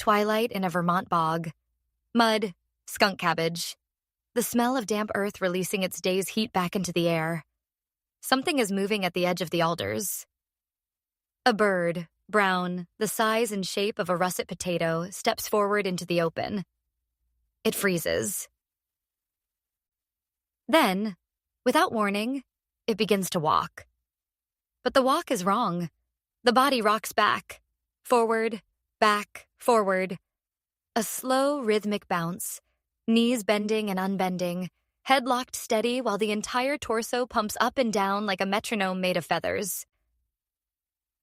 twilight in a Vermont bog. Mud, skunk cabbage. The smell of damp earth releasing its day's heat back into the air. Something is moving at the edge of the alders. A bird, brown, the size and shape of a russet potato, steps forward into the open. It freezes. Then, without warning, it begins to walk. But the walk is wrong. The body rocks back, forward, back, forward. A slow, rhythmic bounce, knees bending and unbending, head locked steady while the entire torso pumps up and down like a metronome made of feathers.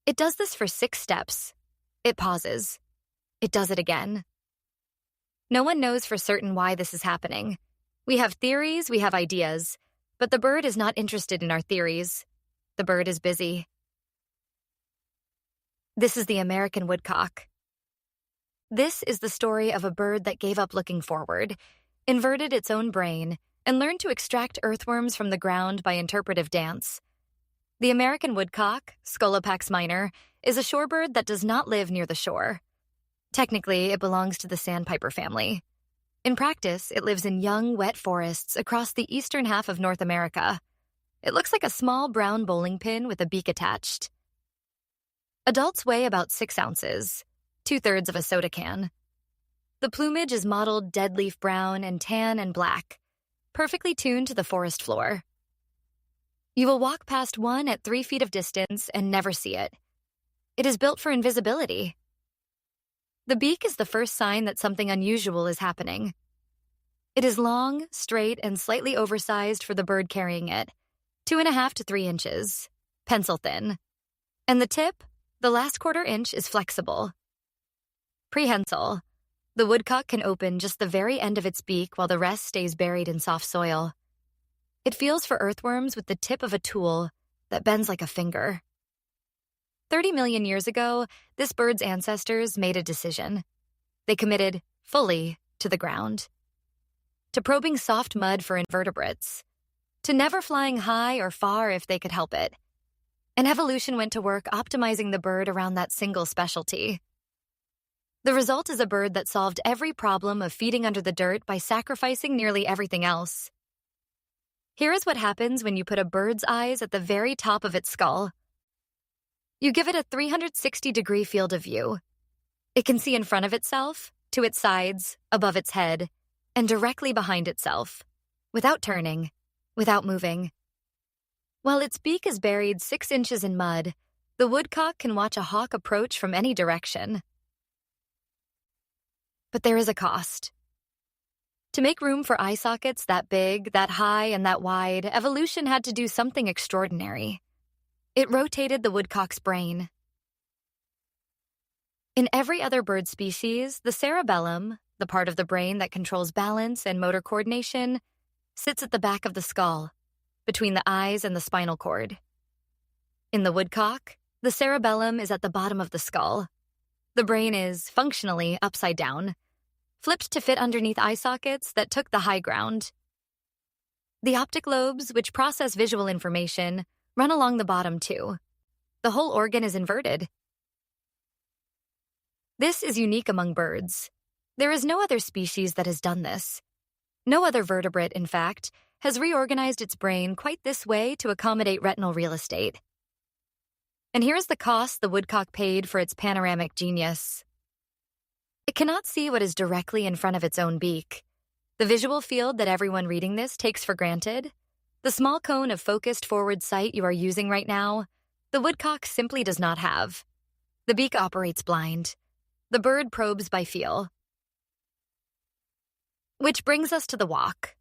It does this for 6 steps. It pauses. It does it again. No one knows for certain why this is happening. We have theories, we have ideas, but the bird is not interested in our theories. The bird is busy. This is the American woodcock. This is the story of a bird that gave up looking forward, inverted its own brain, and learned to extract earthworms from the ground by interpretive dance. The American woodcock, Scolopax minor, is a shorebird that does not live near the shore. Technically, it belongs to the sandpiper family. In practice, it lives in young, wet forests across the eastern half of North America. It looks like a small brown bowling pin with a beak attached. Adults weigh about 6 ounces, 2/3 of a soda can. The plumage is mottled dead leaf brown and tan and black, perfectly tuned to the forest floor. You will walk past one at 3 feet of distance and never see it. It is built for invisibility. The beak is the first sign that something unusual is happening. It is long, straight, and slightly oversized for the bird carrying it, 2.5 to 3 inches, pencil thin. And the tip, the last 1/4 inch, is flexible. Prehensile. The woodcock can open just the very end of its beak while the rest stays buried in soft soil. It feels for earthworms with the tip of a tool that bends like a finger. 30 million years ago, this bird's ancestors made a decision. They committed fully to the ground, to probing soft mud for invertebrates, to never flying high or far if they could help it. And evolution went to work optimizing the bird around that single specialty. The result is a bird that solved every problem of feeding under the dirt by sacrificing nearly everything else. Here is what happens when you put a bird's eyes at the very top of its skull. You give it a 360-degree field of view. It can see in front of itself, to its sides, above its head, and directly behind itself, without turning, without moving. While its beak is buried 6 inches in mud, the woodcock can watch a hawk approach from any direction. But there is a cost. To make room for eye sockets that big, that high, and that wide, evolution had to do something extraordinary. It rotated the woodcock's brain. In every other bird species, the cerebellum, the part of the brain that controls balance and motor coordination, sits at the back of the skull, between the eyes and the spinal cord. In the woodcock, the cerebellum is at the bottom of the skull. The brain is, functionally, upside down, flipped to fit underneath eye sockets that took the high ground. The optic lobes, which process visual information, run along the bottom too. The whole organ is inverted. This is unique among birds. There is no other species that has done this. No other vertebrate, in fact, has reorganized its brain quite this way to accommodate retinal real estate. And here is the cost the woodcock paid for its panoramic genius. It cannot see what is directly in front of its own beak. The visual field that everyone reading this takes for granted, the small cone of focused forward sight you are using right now, the woodcock simply does not have. The beak operates blind. The bird probes by feel. Which brings us to the walk.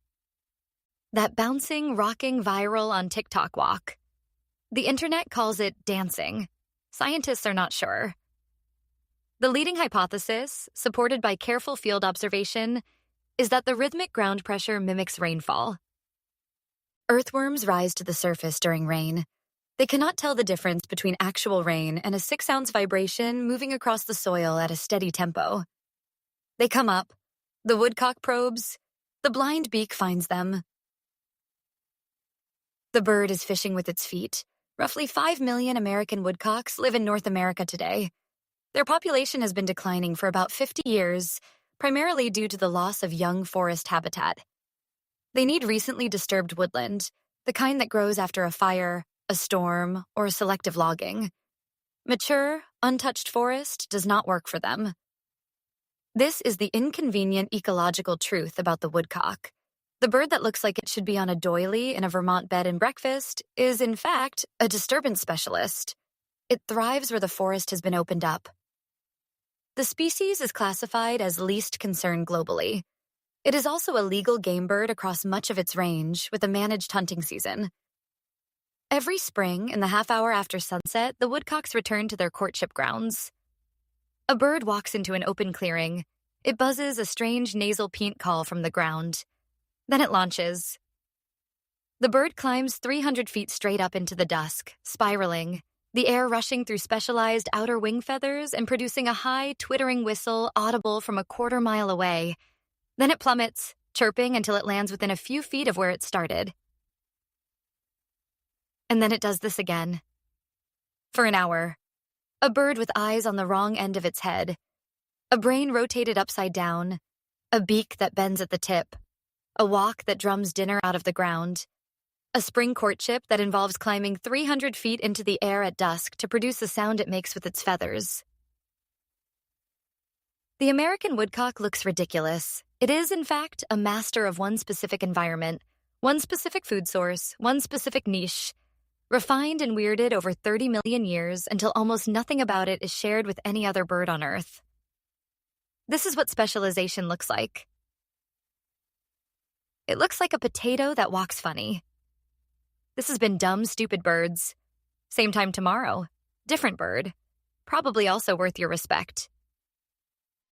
That bouncing, rocking, viral on TikTok walk. The internet calls it dancing. Scientists are not sure. The leading hypothesis, supported by careful field observation, is that the rhythmic ground pressure mimics rainfall. Earthworms rise to the surface during rain. They cannot tell the difference between actual rain and a 6-ounce vibration moving across the soil at a steady tempo. They come up. The woodcock probes. The blind beak finds them. The bird is fishing with its feet. Roughly 5 million American woodcocks live in North America today. Their population has been declining for about 50 years, primarily due to the loss of young forest habitat. They need recently disturbed woodland, the kind that grows after a fire, a storm, or selective logging. Mature, untouched forest does not work for them. This is the inconvenient ecological truth about the woodcock. The bird that looks like it should be on a doily in a Vermont bed and breakfast is, in fact, a disturbance specialist. It thrives where the forest has been opened up. The species is classified as least concern globally. It is also a legal game bird across much of its range, with a managed hunting season. Every spring, in the half hour after sunset, the woodcocks return to their courtship grounds. A bird walks into an open clearing. It buzzes a strange nasal peent call from the ground. Then it launches. The bird climbs 300 feet straight up into the dusk, spiraling, the air rushing through specialized outer wing feathers and producing a high, twittering whistle audible from a quarter-mile away. Then it plummets, chirping until it lands within a few feet of where it started. And then it does this again. For an hour. A bird with eyes on the wrong end of its head. A brain rotated upside down. A beak that bends at the tip. A walk that drums dinner out of the ground. A spring courtship that involves climbing 300 feet into the air at dusk to produce the sound it makes with its feathers. The American woodcock looks ridiculous. It is, in fact, a master of one specific environment, one specific food source, one specific niche, refined and weirded over 30 million years until almost nothing about it is shared with any other bird on Earth. This is what specialization looks like. It looks like a potato that walks funny. This has been Dumb, Stupid Birds. Same time tomorrow. Different bird. Probably also worth your respect.